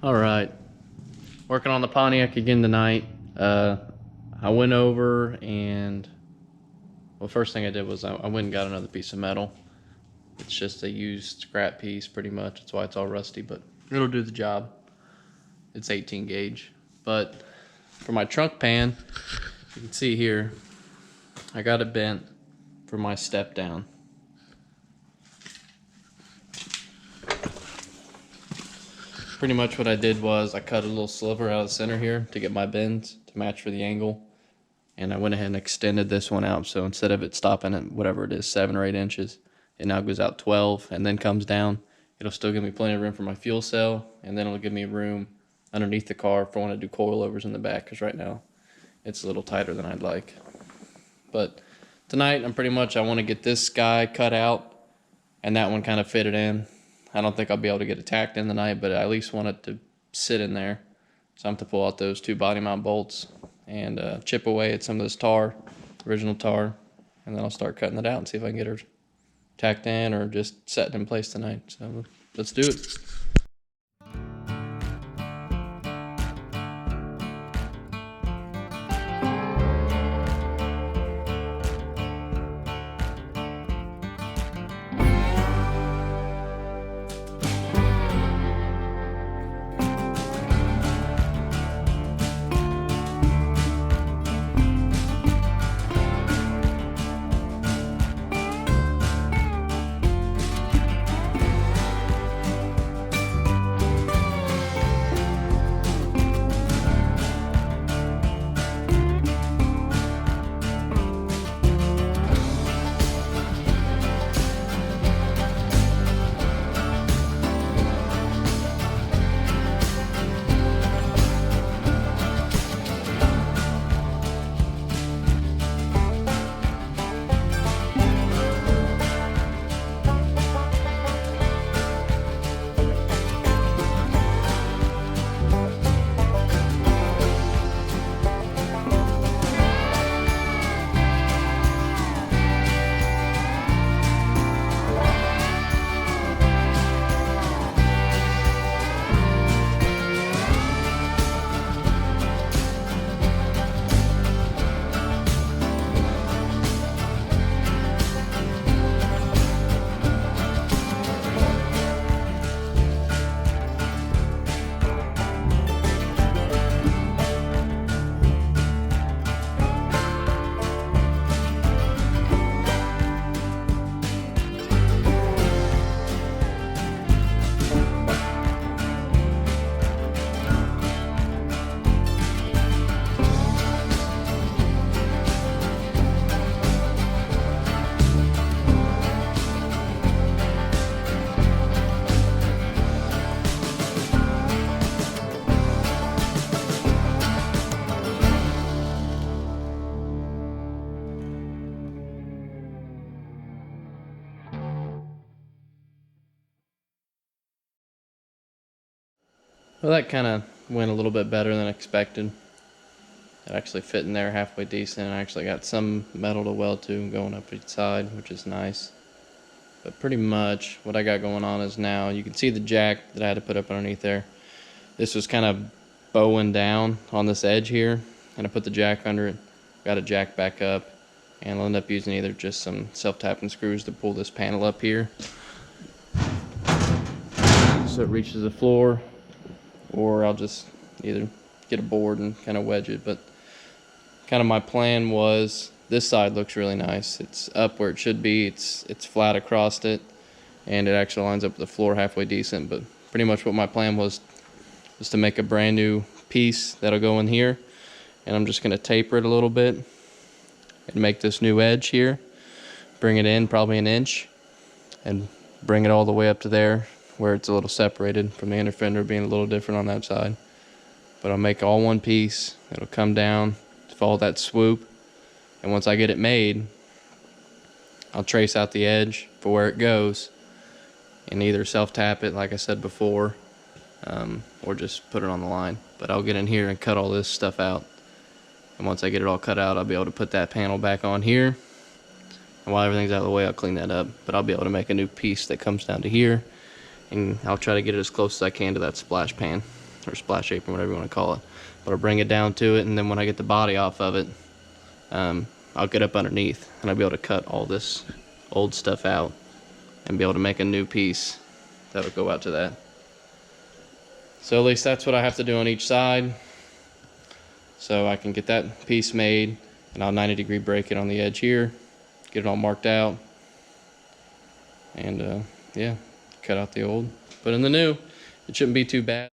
All right, working on the Pontiac again tonight. I went over and, well, first thing I did was I went and got another piece of metal. It's just a used scrap piece pretty much. That's why it's all rusty, but it'll do the job. It's 18 gauge. But for my trunk pan, you can see here, I got it bent for my step down. Pretty much what I did was I cut a little sliver out of the center here to get my bends to match for the angle. And I went ahead and extended this one out. So instead of it stopping at whatever it is, 7 or 8 inches, it now goes out 12 and then comes down. It'll still give me plenty of room for my fuel cell, and then it'll give me room underneath the car if I want to do coilovers in the back, because right now it's a little tighter than I'd like. But tonight I want to get this guy cut out and that one kind of fitted in. I don't think I'll be able to get it tacked in tonight, but I at least want it to sit in there. So I'm going to pull out those 2 body mount bolts and chip away at some of this tar, original tar, and then I'll start cutting it out and see if I can get her tacked in or just set in place tonight. So let's do it. Well, that kind of went a little bit better than expected. It actually fit in there halfway decent. I actually got some metal to weld to going up each side, which is nice. But pretty much what I got going on is now, you can see the jack that I had to put up underneath there. This was kind of bowing down on this edge here, and I put the jack under it, got a jack back up, and I'll end up using either just some self-tapping screws to pull this panel up here so it reaches the floor, or I'll just either get a board and kind of wedge it. But kind of my plan was, this side looks really nice. It's up where it should be. It's flat across it, and it actually lines up with the floor halfway decent. But pretty much what my plan was to make a brand new piece that'll go in here, and I'm just going to taper it a little bit and make this new edge here, bring it in probably 1 inch, and bring it all the way up to there where it's a little separated from the inner fender being a little different on that side. But I'll make all one piece. It'll come down, follow that swoop, and once I get it made, I'll trace out the edge for where it goes and either self-tap it like I said before, or just put it on the line. But I'll get in here and cut all this stuff out, and once I get it all cut out, I'll be able to put that panel back on here, and while everything's out of the way, I'll clean that up. But I'll be able to make a new piece that comes down to here, and I'll try to get it as close as I can to that splash pan. or splash apron, whatever you want to call it. But I'll bring it down to it, and then when I get the body off of it, I'll get up underneath, and I'll be able to cut all this old stuff out and be able to make a new piece that'll go out to that. So at least that's what I have to do on each side. So I can get that piece made, and I'll 90-degree break it on the edge here, get it all marked out, and yeah, cut out the old, put in the new. It shouldn't be too bad.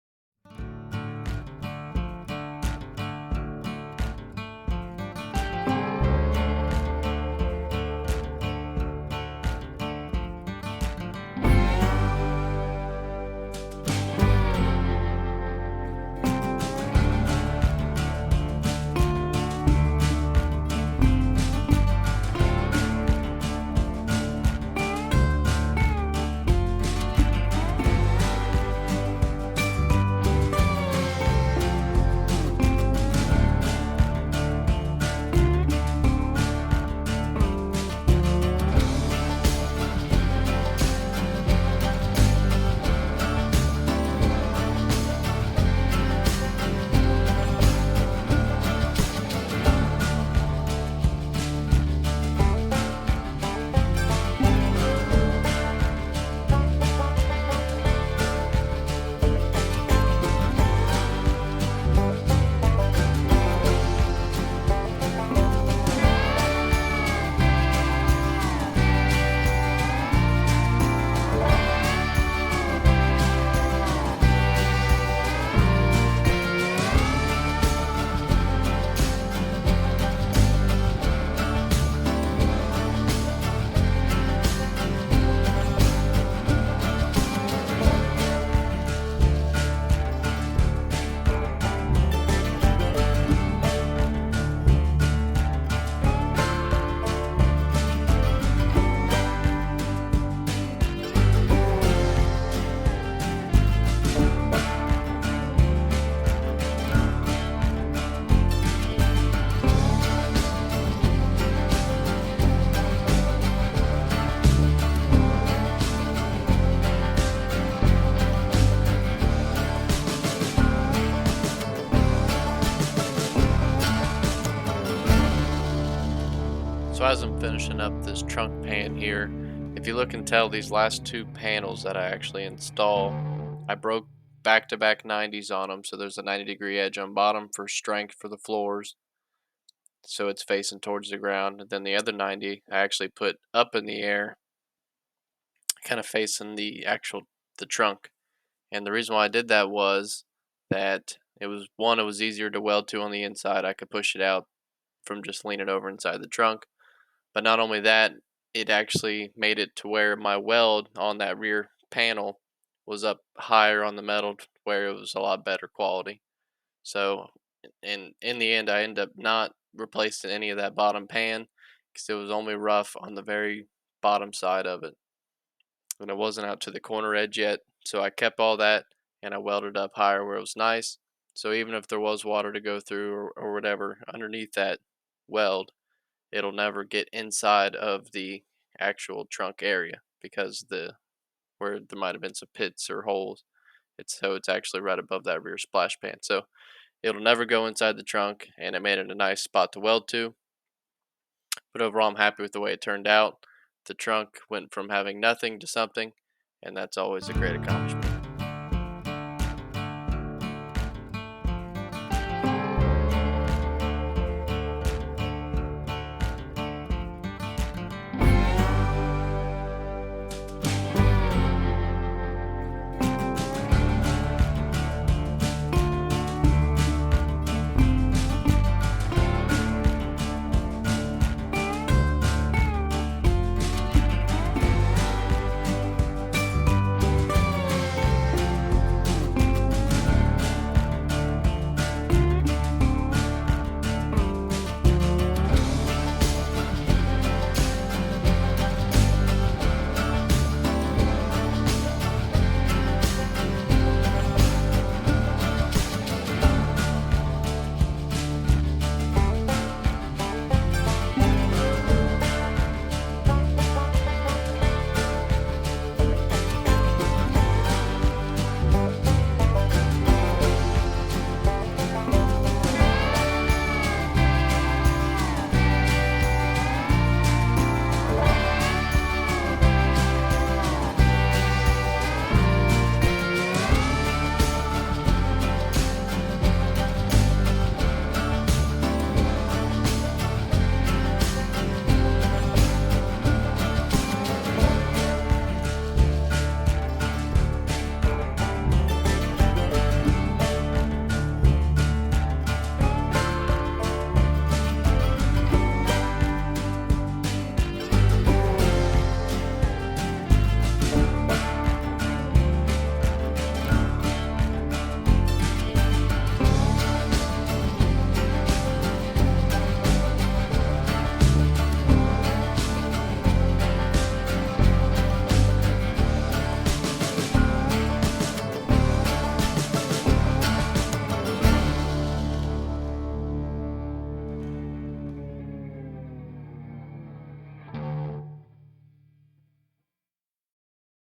So as I'm finishing up this trunk pan here, if you look and tell, these last two panels that I actually install, I broke back-to-back 90s on them, so there's a 90-degree edge on bottom for strength for the floors, so it's facing towards the ground. And then the other 90 I actually put up in the air, kind of facing the trunk. And the reason why I did that was that it was easier to weld to on the inside. I could push it out from just leaning over inside the trunk. But not only that, it actually made it to where my weld on that rear panel was up higher on the metal, where it was a lot better quality. So in the end, I ended up not replacing any of that bottom pan because it was only rough on the very bottom side of it. And it wasn't out to the corner edge yet. So I kept all that and I welded up higher where it was nice. So even if there was water to go through or whatever underneath that weld, it'll never get inside of the actual trunk area because where there might have been some pits or holes, it's actually right above that rear splash pan. So it'll never go inside the trunk, and it made it a nice spot to weld to. But overall, I'm happy with the way it turned out. The trunk went from having nothing to something, and that's always a great accomplishment.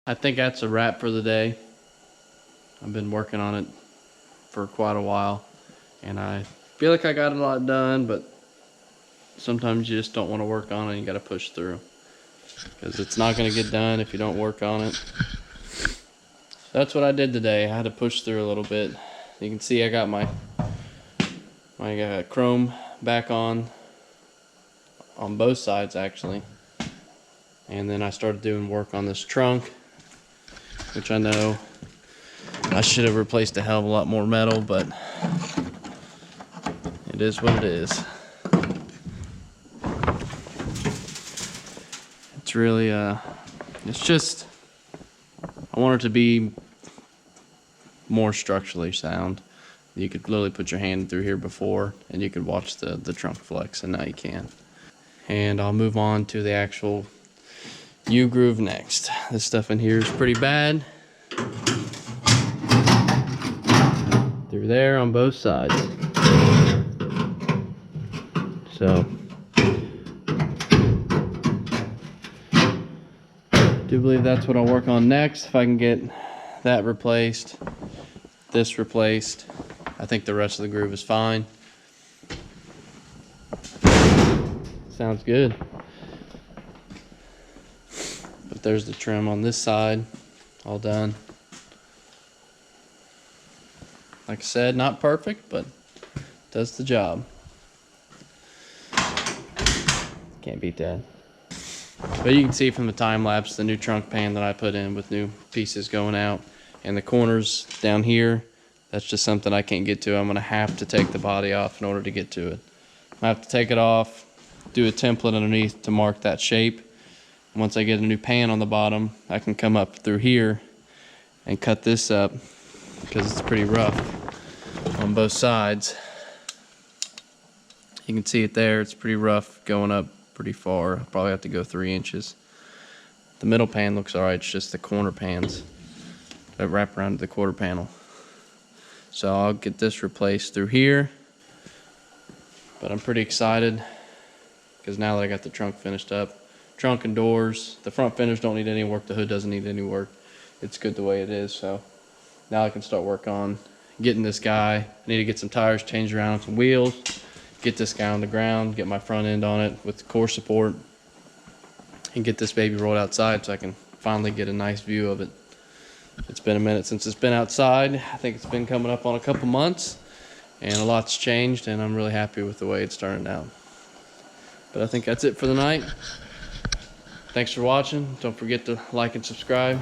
I think that's a wrap for the day. I've been working on it for quite a while, and I feel like I got a lot done, but sometimes you just don't want to work on it and you got to push through, because it's not going to get done if you don't work on it. That's what I did today. I had to push through a little bit. You can see I got my chrome back on both sides actually, and then I started doing work on this trunk, which I know I should have replaced a hell of a lot more metal, but it is what it is. It's really it's just, I want it to be more structurally sound. You could literally put your hand through here before and you could watch the trunk flex, and now you can. And I'll move on to the actual U-groove next. This stuff in here is pretty bad. Through there on both sides. So I do believe that's what I'll work on next. If I can get that replaced, this replaced, I think the rest of the groove is fine. Sounds good. But there's the trim on this side, all done. Like I said, not perfect, but does the job. Can't beat that. But you can see from the time lapse the new trunk pan that I put in with new pieces going out, and the corners down here, that's just something I can't get to. I'm gonna have to take the body off in order to get to it. I have to take it off, do a template underneath to mark that shape. And once I get a new pan on the bottom, I can come up through here and cut this up, because it's pretty rough on both sides. You can see it there, it's pretty rough going up pretty far. I'll probably have to go 3 inches. The middle pan looks alright, it's just the corner pans that wrap around to the quarter panel. So I'll get this replaced through here. But I'm pretty excited, because now that I got the trunk finished up, trunk and doors, the front fenders don't need any work, the hood doesn't need any work. It's good the way it is, so now I can start work on getting this guy. I need to get some tires changed around on some wheels, get this guy on the ground, get my front end on it with the core support, and get this baby rolled outside so I can finally get a nice view of it. It's been a minute since it's been outside. I think it's been coming up on a couple months, and a lot's changed, and I'm really happy with the way it's turning out. But I think that's it for the night. Thanks for watching. Don't forget to like and subscribe.